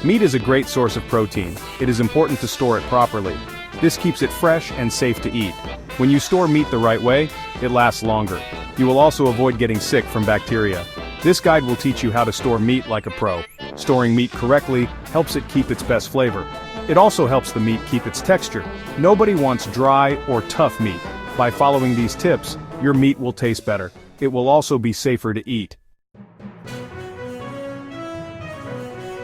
Meat is a great source of protein. It is important to store it properly. This keeps it fresh and safe to eat. When you store meat the right way, it lasts longer. You will also avoid getting sick from bacteria. This guide will teach you how to store meat like a pro. Storing meat correctly helps it keep its best flavor. It also helps the meat keep its texture. Nobody wants dry or tough meat. By following these tips, your meat will taste better. It will also be safer to eat.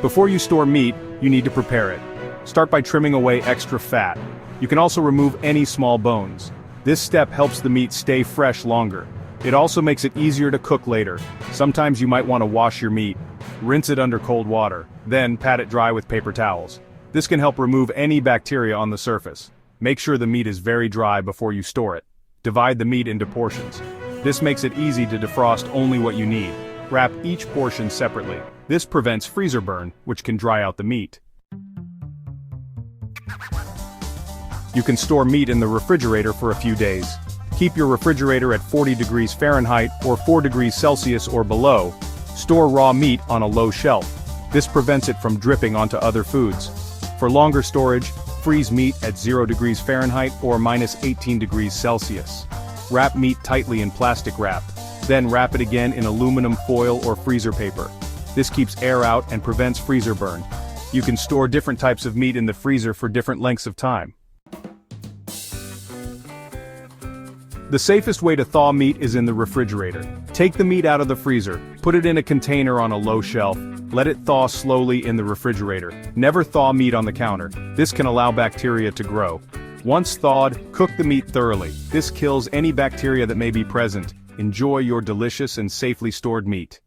Before you store meat, you need to prepare it. Start by trimming away extra fat. You can also remove any small bones. This step helps the meat stay fresh longer. It also makes it easier to cook later. Sometimes you might want to wash your meat. Rinse it under cold water, then pat it dry with paper towels. This can help remove any bacteria on the surface. Make sure the meat is very dry before you store it. Divide the meat into portions. This makes it easy to defrost only what you need. Wrap each portion separately. This prevents freezer burn, which can dry out the meat. You can store meat in the refrigerator for a few days. Keep your refrigerator at 40 degrees Fahrenheit or 4 degrees Celsius or below. Store raw meat on a low shelf. This prevents it from dripping onto other foods. For longer storage, freeze meat at 0 degrees Fahrenheit or -18 degrees Celsius. Wrap meat tightly in plastic wrap. Then wrap it again in aluminum foil or freezer paper. This keeps air out and prevents freezer burn. You can store different types of meat in the freezer for different lengths of time. The safest way to thaw meat is in the refrigerator. Take the meat out of the freezer, put it in a container on a low shelf, let it thaw slowly in the refrigerator. Never thaw meat on the counter. This can allow bacteria to grow. Once thawed, cook the meat thoroughly. This kills any bacteria that may be present. Enjoy your delicious and safely stored meat.